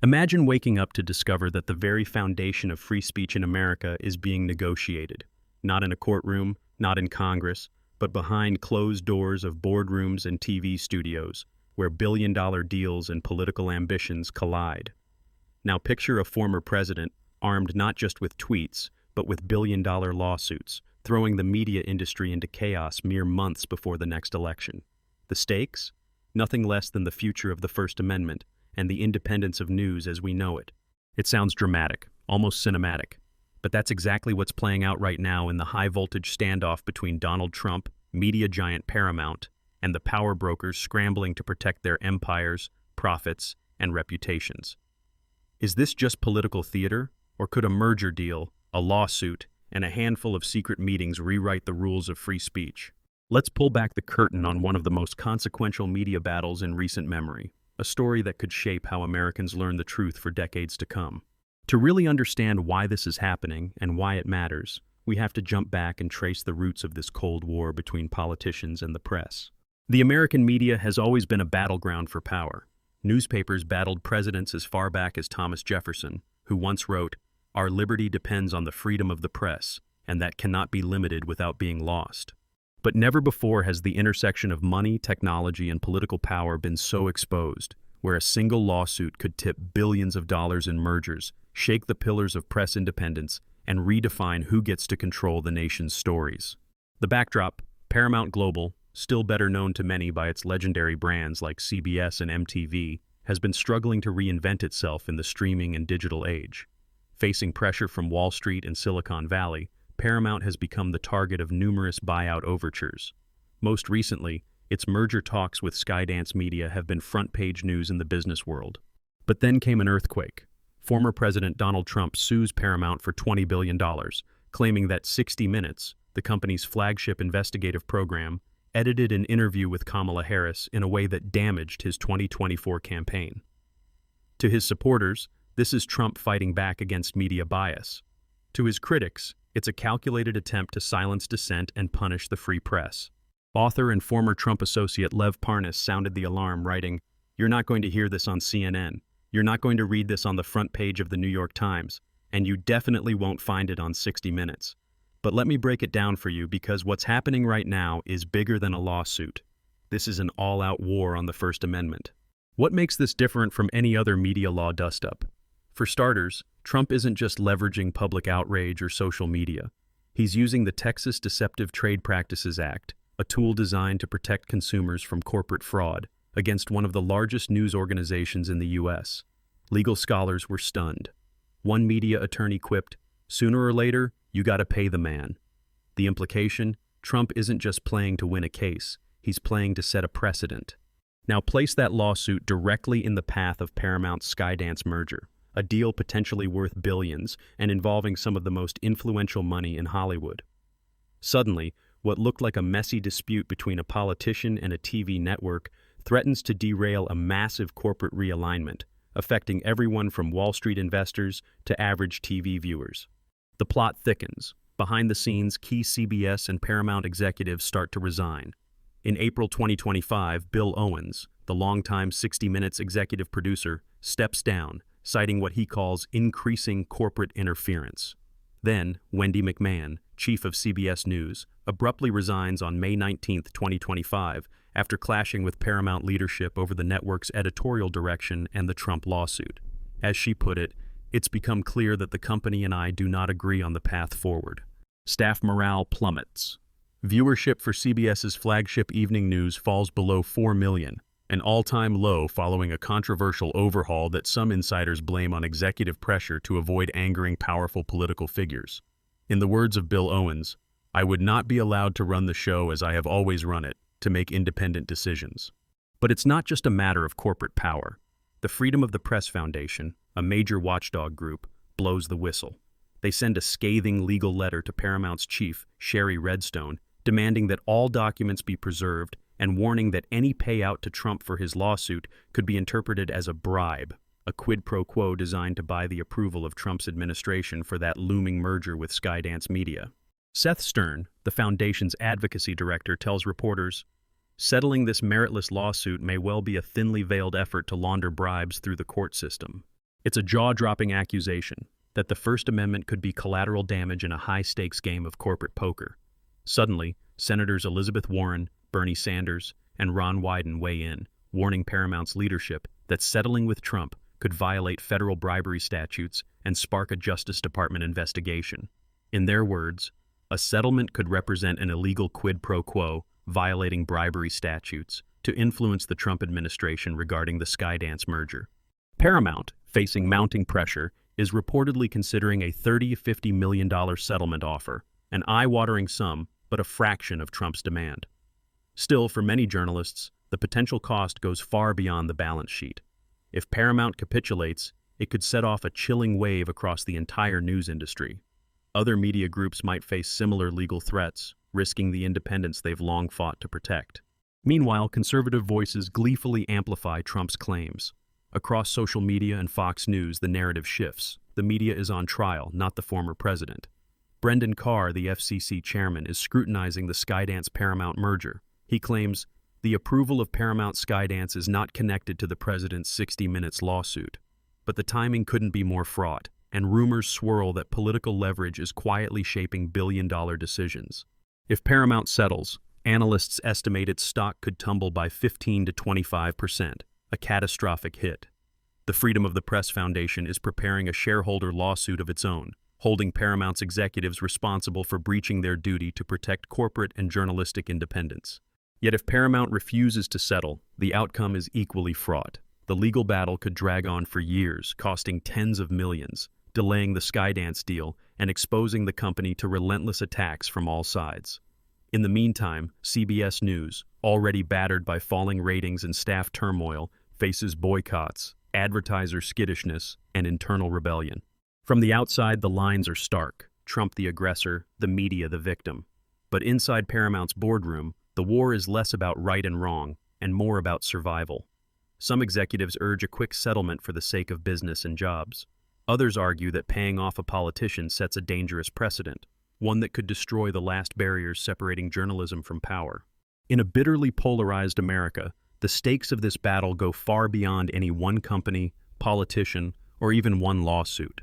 Imagine waking up to discover that the very foundation of free speech in America is being negotiated, not in a courtroom, not in Congress, but behind closed doors of boardrooms and TV studios, where billion-dollar deals and political ambitions collide. Now picture a former president armed not just with tweets, but with billion-dollar lawsuits, throwing the media industry into chaos mere months before the next election. The stakes? Nothing less than the future of the First Amendment and the independence of news as we know it. It sounds dramatic, almost cinematic, but that's exactly what's playing out right now in the high-voltage standoff between Donald Trump, media giant Paramount, and the power brokers scrambling to protect their empires, profits, and reputations. Is this just political theater, or could a merger deal, a lawsuit, and a handful of secret meetings rewrite the rules of free speech? Let's pull back the curtain on one of the most consequential media battles in recent memory, a story that could shape how Americans learn the truth for decades to come. To really understand why this is happening and why it matters, we have to jump back and trace the roots of this Cold War between politicians and the press. The American media has always been a battleground for power. Newspapers battled presidents as far back as Thomas Jefferson, who once wrote, "Our liberty depends on the freedom of the press, and that cannot be limited without being lost." But never before has the intersection of money, technology, and political power been so exposed, where a single lawsuit could tip billions of dollars in mergers, shake the pillars of press independence, and redefine who gets to control the nation's stories. The backdrop, Paramount Global, still better known to many by its legendary brands like CBS and MTV, has been struggling to reinvent itself in the streaming and digital age. Facing pressure from Wall Street and Silicon Valley, Paramount has become the target of numerous buyout overtures. Most recently, its merger talks with Skydance Media have been front-page news in the business world. But then came an earthquake. Former President Donald Trump sues Paramount for $20 billion, claiming that 60 Minutes, the company's flagship investigative program, edited an interview with Kamala Harris in a way that damaged his 2024 campaign. To his supporters, this is Trump fighting back against media bias. To his critics, it's a calculated attempt to silence dissent and punish the free press. Author and former Trump associate Lev Parnas sounded the alarm, writing, "You're not going to hear this on CNN. You're not going to read this on the front page of the New York Times, and you definitely won't find it on 60 Minutes. But let me break it down for you because what's happening right now is bigger than a lawsuit. This is an all-out war on the First Amendment." What makes this different from any other media law dust-up? For starters, Trump isn't just leveraging public outrage or social media. He's using the Texas Deceptive Trade Practices Act, a tool designed to protect consumers from corporate fraud, against one of the largest news organizations in the U.S. Legal scholars were stunned. One media attorney quipped, "Sooner or later, you gotta pay the man." The implication? Trump isn't just playing to win a case, he's playing to set a precedent. Now place that lawsuit directly in the path of Paramount's Skydance merger, a deal potentially worth billions and involving some of the most influential money in Hollywood. Suddenly, what looked like a messy dispute between a politician and a TV network threatens to derail a massive corporate realignment, affecting everyone from Wall Street investors to average TV viewers. The plot thickens. Behind the scenes, key CBS and Paramount executives start to resign. In April 2025, Bill Owens, the longtime 60 Minutes executive producer, steps down, citing what he calls increasing corporate interference. Then, Wendy McMahon, chief of CBS News, abruptly resigns on May 19, 2025, after clashing with Paramount leadership over the network's editorial direction and the Trump lawsuit. As she put it, "It's become clear that the company and I do not agree on the path forward." Staff morale plummets. Viewership for CBS's flagship evening news falls below 4 million, an all-time low following a controversial overhaul that some insiders blame on executive pressure to avoid angering powerful political figures. In the words of Bill Owens, "I would not be allowed to run the show as I have always run it, to make independent decisions." But it's not just a matter of corporate power. The Freedom of the Press Foundation, a major watchdog group, blows the whistle. They send a scathing legal letter to Paramount's chief, Sherry Redstone, demanding that all documents be preserved and warning that any payout to Trump for his lawsuit could be interpreted as a bribe, a quid pro quo designed to buy the approval of Trump's administration for that looming merger with Skydance Media. Seth Stern, the foundation's advocacy director, tells reporters, "Settling this meritless lawsuit may well be a thinly veiled effort to launder bribes through the court system." It's a jaw-dropping accusation that the First Amendment could be collateral damage in a high-stakes game of corporate poker. Suddenly, Senators Elizabeth Warren, Bernie Sanders, and Ron Wyden weigh in, warning Paramount's leadership that settling with Trump could violate federal bribery statutes and spark a Justice Department investigation. In their words, a settlement could represent an illegal quid pro quo violating bribery statutes to influence the Trump administration regarding the Skydance merger. Paramount, facing mounting pressure, is reportedly considering a $30–50 million settlement offer, an eye-watering sum, but a fraction of Trump's demand. Still, for many journalists, the potential cost goes far beyond the balance sheet. If Paramount capitulates, it could set off a chilling wave across the entire news industry. Other media groups might face similar legal threats, risking the independence they've long fought to protect. Meanwhile, conservative voices gleefully amplify Trump's claims. Across social media and Fox News, the narrative shifts. The media is on trial, not the former president. Brendan Carr, the FCC chairman, is scrutinizing the Skydance-Paramount merger. He claims, the approval of Paramount Skydance is not connected to the president's 60 Minutes lawsuit. But the timing couldn't be more fraught, and rumors swirl that political leverage is quietly shaping billion-dollar decisions. If Paramount settles, analysts estimate its stock could tumble by 15 to 25%, a catastrophic hit. The Freedom of the Press Foundation is preparing a shareholder lawsuit of its own, holding Paramount's executives responsible for breaching their duty to protect corporate and journalistic independence. Yet if Paramount refuses to settle, the outcome is equally fraught. The legal battle could drag on for years, costing tens of millions, delaying the Skydance deal and exposing the company to relentless attacks from all sides. In the meantime, CBS News, already battered by falling ratings and staff turmoil, faces boycotts, advertiser skittishness, and internal rebellion. From the outside, the lines are stark: Trump the aggressor, the media the victim. But inside Paramount's boardroom, the war is less about right and wrong, and more about survival. Some executives urge a quick settlement for the sake of business and jobs. Others argue that paying off a politician sets a dangerous precedent, one that could destroy the last barriers separating journalism from power. In a bitterly polarized America, the stakes of this battle go far beyond any one company, politician, or even one lawsuit.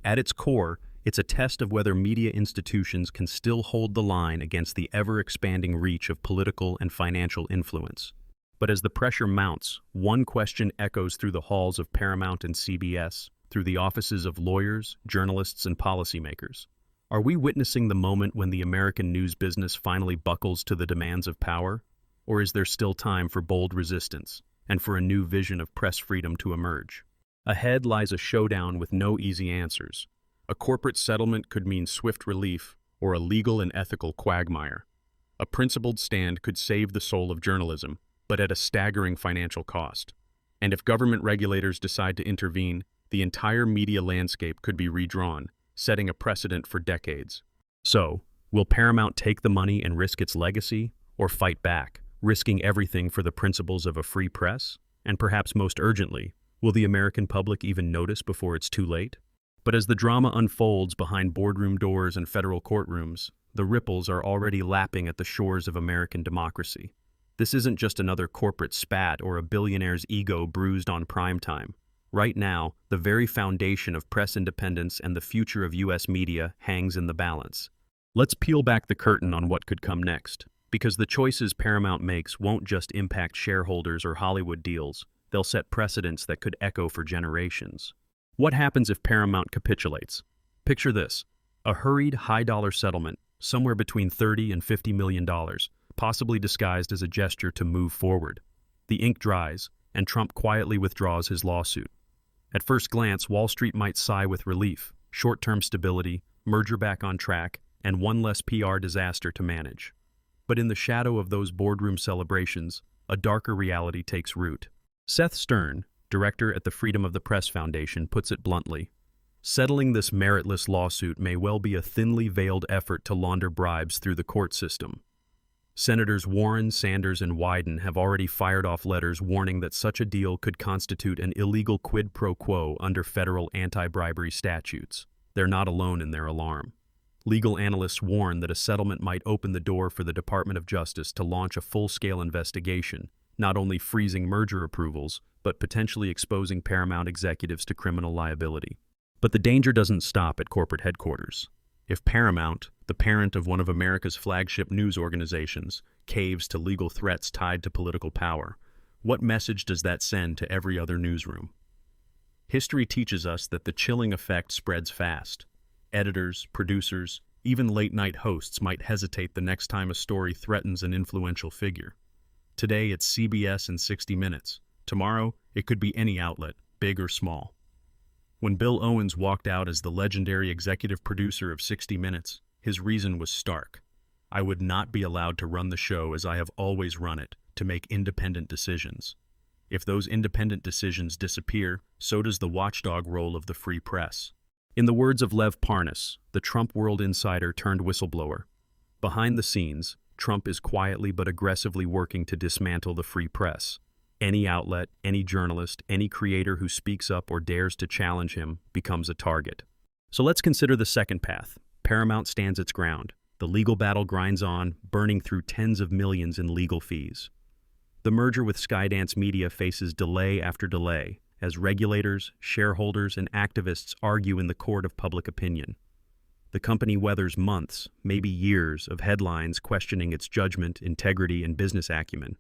At its core, it's a test of whether media institutions can still hold the line against the ever-expanding reach of political and financial influence. But as the pressure mounts, one question echoes through the halls of Paramount and CBS, through the offices of lawyers, journalists, and policymakers. Are we witnessing the moment when the American news business finally buckles to the demands of power? Or is there still time for bold resistance, and for a new vision of press freedom to emerge? Ahead lies a showdown with no easy answers. A corporate settlement could mean swift relief, or a legal and ethical quagmire. A principled stand could save the soul of journalism, but at a staggering financial cost. And if government regulators decide to intervene, the entire media landscape could be redrawn, setting a precedent for decades. So, will Paramount take the money and risk its legacy, or fight back, risking everything for the principles of a free press? And perhaps most urgently, will the American public even notice before it's too late? But as the drama unfolds behind boardroom doors and federal courtrooms, the ripples are already lapping at the shores of American democracy. This isn't just another corporate spat or a billionaire's ego bruised on primetime. Right now, the very foundation of press independence and the future of U.S. media hangs in the balance. Let's peel back the curtain on what could come next, because the choices Paramount makes won't just impact shareholders or Hollywood deals, they'll set precedents that could echo for generations. What happens if Paramount capitulates? Picture this: a hurried, high-dollar settlement, somewhere between $30 and $50 million, possibly disguised as a gesture to move forward. The ink dries, and Trump quietly withdraws his lawsuit. At first glance, Wall Street might sigh with relief: short-term stability, merger back on track, and one less PR disaster to manage. But in the shadow of those boardroom celebrations, a darker reality takes root. Seth Stern, director at the Freedom of the Press Foundation, puts it bluntly: settling this meritless lawsuit may well be a thinly veiled effort to launder bribes through the court system. Senators Warren, Sanders, and Wyden have already fired off letters warning that such a deal could constitute an illegal quid pro quo under federal anti-bribery statutes. They're not alone in their alarm. Legal analysts warn that a settlement might open the door for the Department of Justice to launch a full-scale investigation, not only freezing merger approvals, but potentially exposing Paramount executives to criminal liability. But the danger doesn't stop at corporate headquarters. If Paramount, the parent of one of America's flagship news organizations, caves to legal threats tied to political power, what message does that send to every other newsroom? History teaches us that the chilling effect spreads fast. Editors, producers, even late-night hosts might hesitate the next time a story threatens an influential figure. Today, it's CBS and 60 Minutes. Tomorrow, it could be any outlet, big or small. When Bill Owens walked out as the legendary executive producer of 60 Minutes, his reason was stark. I would not be allowed to run the show as I have always run it, to make independent decisions. If those independent decisions disappear, so does the watchdog role of the free press. In the words of Lev Parnas, the Trump world insider turned whistleblower, behind the scenes, Trump is quietly but aggressively working to dismantle the free press. Any outlet, any journalist, any creator who speaks up or dares to challenge him becomes a target. So let's consider the second path. Paramount stands its ground. The legal battle grinds on, burning through tens of millions in legal fees. The merger with Skydance Media faces delay after delay, as regulators, shareholders, and activists argue in the court of public opinion. The company weathers months, maybe years, of headlines questioning its judgment, integrity, and business acumen.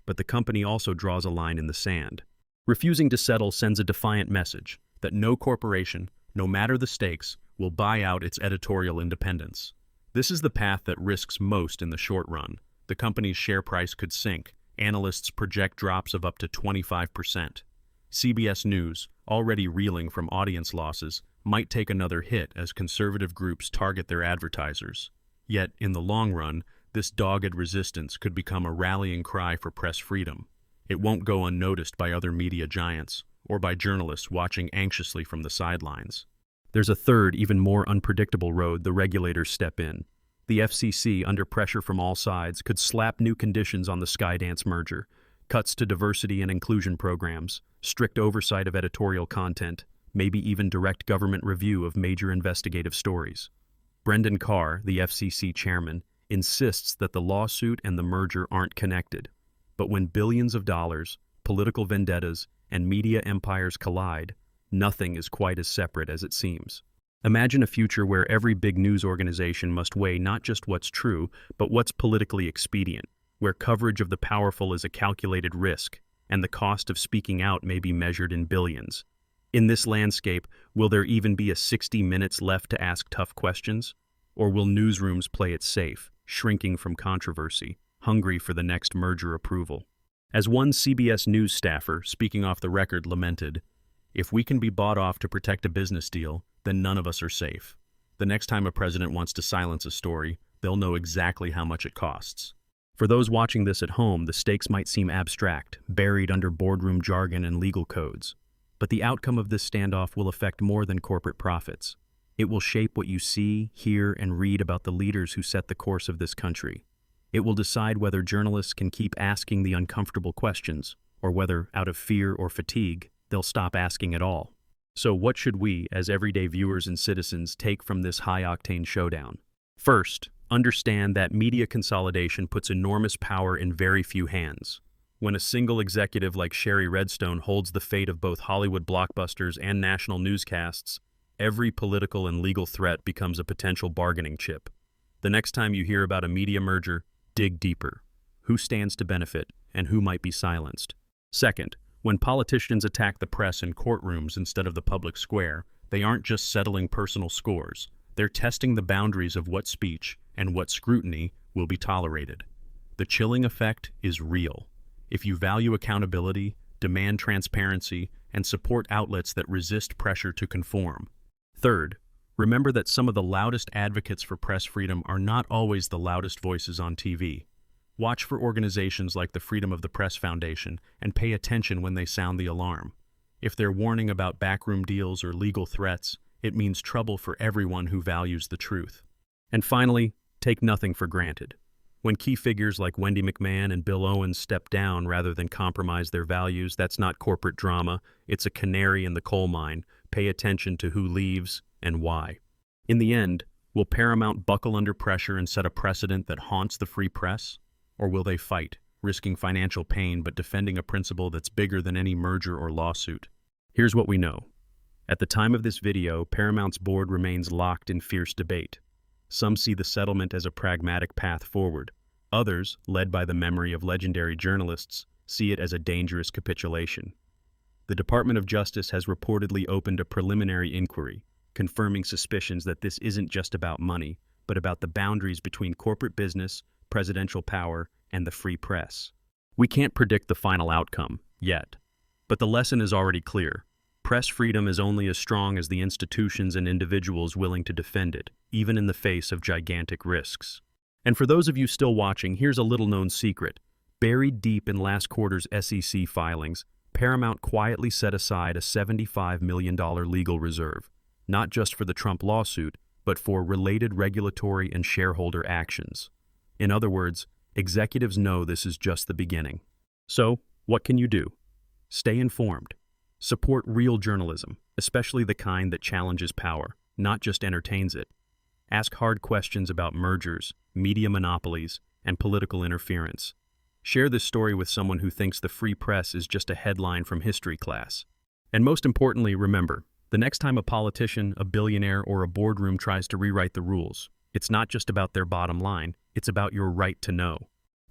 But the company also draws a line in the sand. Refusing to settle sends a defiant message that no corporation, no matter the stakes, will buy out its editorial independence. This is the path that risks most in the short run. The company's share price could sink. Analysts project drops of up to 25%. CBS News, already reeling from audience losses, might take another hit as conservative groups target their advertisers. Yet, in the long run, this dogged resistance could become a rallying cry for press freedom. It won't go unnoticed by other media giants, or by journalists watching anxiously from the sidelines. There's a third, even more unpredictable road the regulators step in. The FCC, under pressure from all sides, could slap new conditions on the Skydance merger, cuts to diversity and inclusion programs, strict oversight of editorial content, maybe even direct government review of major investigative stories. Brendan Carr, the FCC chairman, insists that the lawsuit and the merger aren't connected. But when billions of dollars, political vendettas, and media empires collide, nothing is quite as separate as it seems. Imagine a future where every big news organization must weigh not just what's true, but what's politically expedient, where coverage of the powerful is a calculated risk, and the cost of speaking out may be measured in billions. In this landscape, will there even be a 60 minutes left to ask tough questions? Or will newsrooms play it safe, shrinking from controversy, hungry for the next merger approval? As one CBS News staffer, speaking off the record, lamented, "If we can be bought off to protect a business deal, then none of us are safe. The next time a president wants to silence a story, they'll know exactly how much it costs." For those watching this at home, the stakes might seem abstract, buried under boardroom jargon and legal codes. But the outcome of this standoff will affect more than corporate profits. It will shape what you see, hear, and read about the leaders who set the course of this country. It will decide whether journalists can keep asking the uncomfortable questions, or whether, out of fear or fatigue, they'll stop asking at all. So what should we, as everyday viewers and citizens, take from this high-octane showdown? First, understand that media consolidation puts enormous power in very few hands. When a single executive like Sherry Redstone holds the fate of both Hollywood blockbusters and national newscasts, every political and legal threat becomes a potential bargaining chip. The next time you hear about a media merger, dig deeper. Who stands to benefit, and who might be silenced? Second, when politicians attack the press in courtrooms instead of the public square, they aren't just settling personal scores. They're testing the boundaries of what speech and what scrutiny will be tolerated. The chilling effect is real. If you value accountability, demand transparency, and support outlets that resist pressure to conform. Third, remember that some of the loudest advocates for press freedom are not always the loudest voices on TV. Watch for organizations like the Freedom of the Press Foundation and pay attention when they sound the alarm. If they're warning about backroom deals or legal threats, it means trouble for everyone who values the truth. And finally, take nothing for granted. When key figures like Wendy McMahon and Bill Owens step down rather than compromise their values, that's not corporate drama, it's a canary in the coal mine. Pay attention to who leaves and why. In the end, will Paramount buckle under pressure and set a precedent that haunts the free press? Or will they fight, risking financial pain but defending a principle that's bigger than any merger or lawsuit. Here's what we know. At the time of this video, Paramount's board remains locked in fierce debate. Some see the settlement as a pragmatic path forward. Others, led by the memory of legendary journalists, see it as a dangerous capitulation. The Department of Justice has reportedly opened a preliminary inquiry, confirming suspicions that this isn't just about money, but about the boundaries between corporate business, presidential power, and the free press. We can't predict the final outcome, yet. But the lesson is already clear. Press freedom is only as strong as the institutions and individuals willing to defend it, even in the face of gigantic risks. And for those of you still watching, here's a little-known secret. Buried deep in last quarter's SEC filings, Paramount quietly set aside a $75 million legal reserve, not just for the Trump lawsuit, but for related regulatory and shareholder actions. In other words, executives know this is just the beginning. So, what can you do? Stay informed. Support real journalism, especially the kind that challenges power, not just entertains it. Ask hard questions about mergers, media monopolies, and political interference. Share this story with someone who thinks the free press is just a headline from history class. And most importantly, remember, the next time a politician, a billionaire, or a boardroom tries to rewrite the rules, it's not just about their bottom line, it's about your right to know.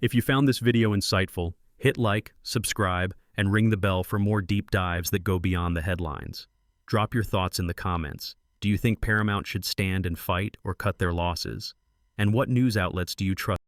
If you found this video insightful, hit like, subscribe, and ring the bell for more deep dives that go beyond the headlines. Drop your thoughts in the comments. Do you think Paramount should stand and fight or cut their losses? And what news outlets do you trust?